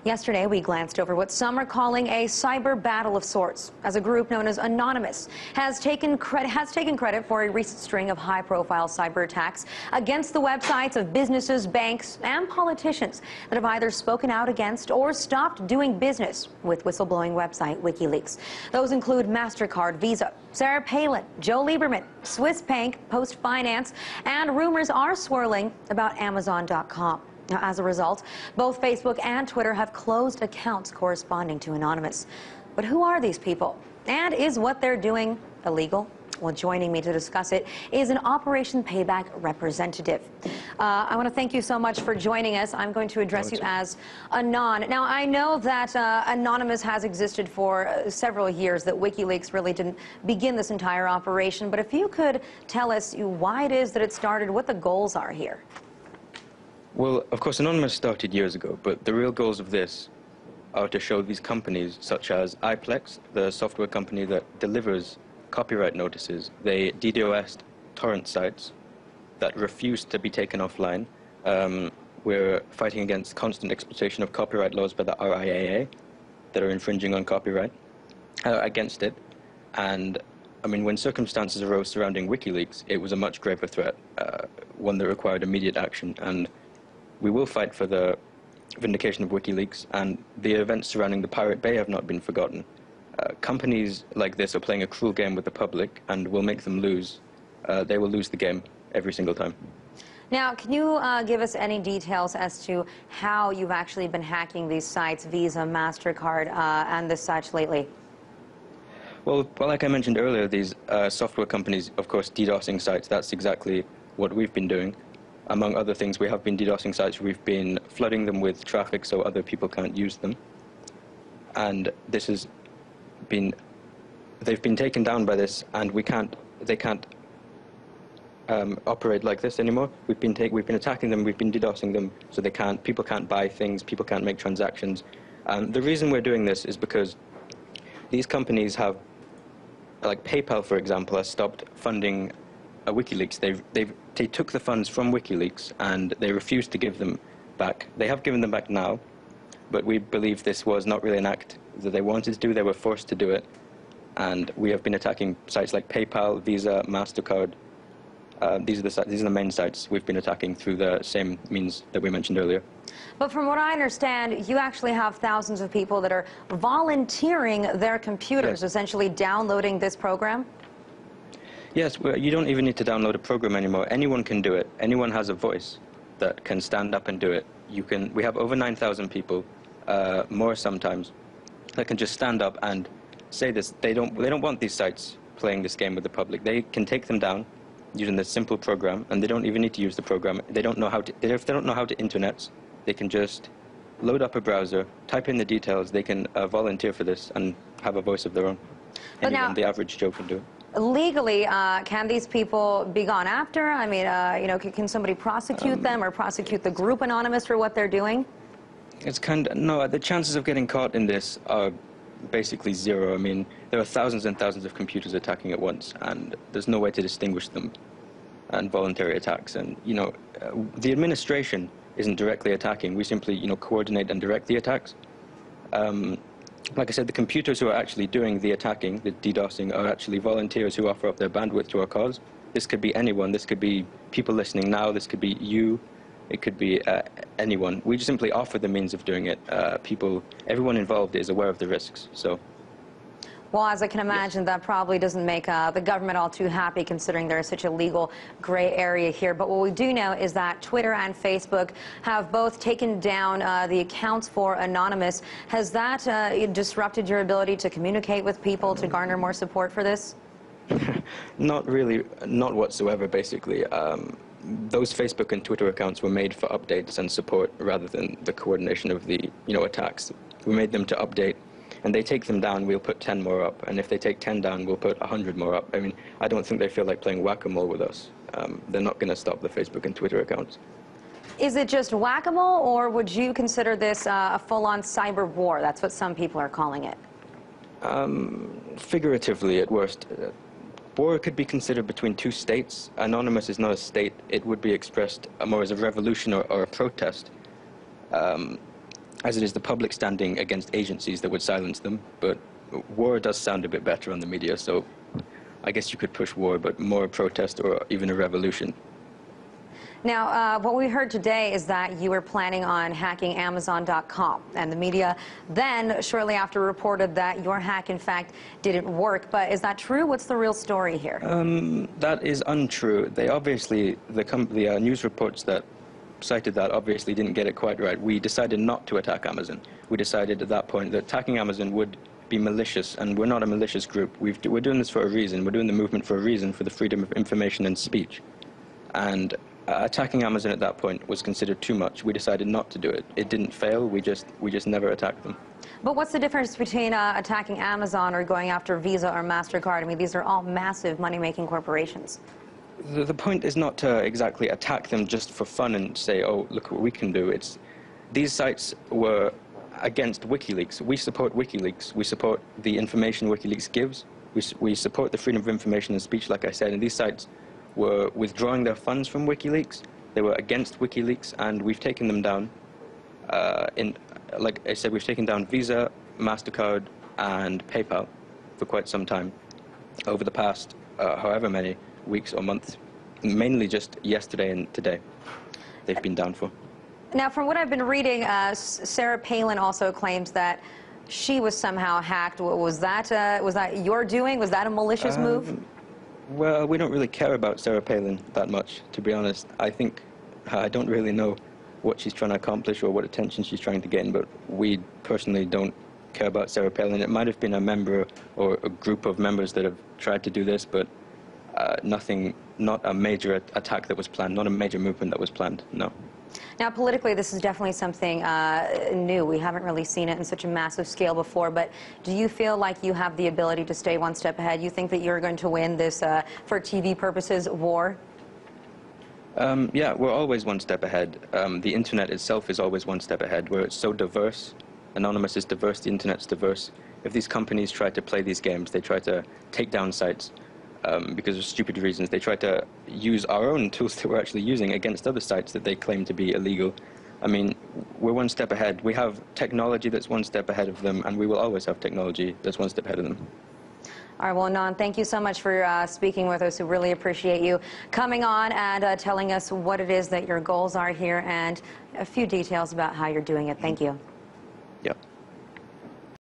Yesterday, we glanced over what some are calling a cyber battle of sorts, as a group known as Anonymous has taken credit for a recent string of high-profile cyber attacks against the websites of businesses, banks, and politicians that have either spoken out against or stopped doing business with whistleblowing website WikiLeaks. Those include MasterCard, Visa, Sarah Palin, Joe Lieberman, Swiss Bank, Post Finance, and rumors are swirling about Amazon.com. Now, as a result, both Facebook and Twitter have closed accounts corresponding to Anonymous. But who are these people? And is what they're doing illegal? Well, joining me to discuss it is an Operation Payback representative. I want to thank you so much for joining us. I'm going to address you as Anon. Now, I know that Anonymous has existed for several years, that WikiLeaks really didn't begin this entire operation. But if you could tell us why it is that it started, what the goals are here. Well, of course, Anonymous started years ago, but the real goals of this are to show these companies, such as iPlex, the software company that delivers copyright notices. They DDoS'd torrent sites that refused to be taken offline. We're fighting against constant exploitation of copyright laws by the RIAA that are infringing on copyright, against it. And I mean, when circumstances arose surrounding WikiLeaks, it was a much graver threat, one that required immediate action. And we will fight for the vindication of WikiLeaks, and the events surrounding the Pirate Bay have not been forgotten. Companies like this are playing a cruel game with the public, and will make them lose. They will lose the game every single time. Now, can you give us any details as to how you've actually been hacking these sites, Visa, MasterCard, and the such lately? Well, like I mentioned earlier, these software companies, of course, DDoSing sites, that's exactly what we've been doing. Among other things, we have been DDoSing sites. We've been flooding them with traffic so other people can't use them. And this has been, they've been taken down by this, and they can't operate like this anymore. We've been attacking them, we've been DDoSing them, so people can't buy things, people can't make transactions. And the reason we're doing this is because these companies have, like PayPal, for example, has stopped funding WikiLeaks. They took the funds from WikiLeaks and they refused to give them back. They have given them back now, but we believe this was not really an act that they wanted to do. They were forced to do it. And we have been attacking sites like PayPal, Visa, MasterCard. These are the main sites we've been attacking through the same means that we mentioned earlier. But from what I understand, you actually have thousands of people that are volunteering their computers, yes, essentially downloading this program? Yes, well, you don't even need to download a program anymore. Anyone can do it. Anyone has a voice that can stand up and do it. We have over 9,000 people, more sometimes, that can just stand up and say this. They don't want these sites playing this game with the public. They can take them down using this simple program, and they don't even need to use the program. They don't know how to. If they don't know how to internet, they can just load up a browser, type in the details. They can volunteer for this and have a voice of their own. But Anyone, now, the average Joe can do it. Legally, can these people be gone after? I mean, can somebody prosecute them or prosecute the group Anonymous for what they're doing? It's no, the chances of getting caught in this are basically zero. I mean, there are thousands and thousands of computers attacking at once, and there's no way to distinguish them and voluntary attacks. And, the administration isn't directly attacking. We simply, coordinate and direct the attacks. Like I said, the computers who are actually doing the attacking, the DDoSing, are actually volunteers who offer up their bandwidth to our cause. This could be anyone. This could be people listening now. This could be you. It could be anyone. We just simply offer the means of doing it. Everyone involved is aware of the risks. So. Well, as I can imagine, that probably doesn't make the government all too happy, considering there is such a legal gray area here. But what we do know is that Twitter and Facebook have both taken down the accounts for Anonymous. Has that disrupted your ability to communicate with people, to garner more support for this? Not really, not whatsoever, basically. Those Facebook and Twitter accounts were made for updates and support rather than the coordination of the, attacks. We made them to update. And they take them down, we'll put 10 more up. And if they take 10 down, we'll put 100 more up. I mean, I don't think they feel like playing whack-a-mole with us. They're not going to stop the Facebook and Twitter accounts. Is it just whack-a-mole, or would you consider this a full-on cyber war? That's what some people are calling it. Figuratively, at worst. War could be considered between two states. Anonymous is not a state. It would be expressed more as a revolution or a protest. as it is the public standing against agencies that would silence them. But war does sound a bit better on the media, so I guess you could push war, but more a protest or even a revolution. Now, what we heard today is that you were planning on hacking Amazon.com, and the media then, shortly after, reported that your hack, in fact, didn't work. But is that true? What's the real story here? That is untrue. They obviously, the news reports that cited that obviously didn't get it quite right. We decided not to attack Amazon. We decided at that point that attacking Amazon would be malicious, and we're not a malicious group. We're doing this for a reason. We're doing the movement for a reason, for the freedom of information and speech. And attacking Amazon at that point was considered too much. We decided not to do it. It didn't fail. We just never attacked them. But what's the difference between attacking Amazon or going after Visa or MasterCard? I mean, these are all massive money-making corporations. The point is not to exactly attack them just for fun and say, oh, look what we can do. These sites were against WikiLeaks. We support WikiLeaks. We support the information WikiLeaks gives. We support the freedom of information and speech, like I said, and these sites were withdrawing their funds from WikiLeaks. They were against WikiLeaks, and we've taken them down. Like I said, we've taken down Visa, MasterCard, and PayPal for quite some time. Over the past however many weeks or months, mainly just yesterday and today, they've been down for. Now, from what I've been reading, Sarah Palin also claims that she was somehow hacked. Was that your doing? Was that a malicious move? Well, we don't really care about Sarah Palin that much, to be honest. I don't really know what she's trying to accomplish or what attention she's trying to gain, but we personally don't care about Sarah Palin. It might have been a member or a group of members that have tried to do this, but not a major attack that was planned, not a major movement that was planned, no. Now, politically, this is definitely something new. We haven't really seen it in such a massive scale before, but do you feel like you have the ability to stay one step ahead? You think that you're going to win this, for TV purposes, war? Yeah, we're always one step ahead. The internet itself is always one step ahead, where it's so diverse. Anonymous is diverse, the internet's diverse. If these companies try to play these games, they try to take down sites because of stupid reasons. They try to use our own tools that we're actually using against other sites that they claim to be illegal. I mean, we're one step ahead. We have technology that's one step ahead of them, and we will always have technology that's one step ahead of them. All right, well, Anand, thank you so much for speaking with us. We really appreciate you coming on and telling us what it is that your goals are here and a few details about how you're doing it. Thank you. Yeah.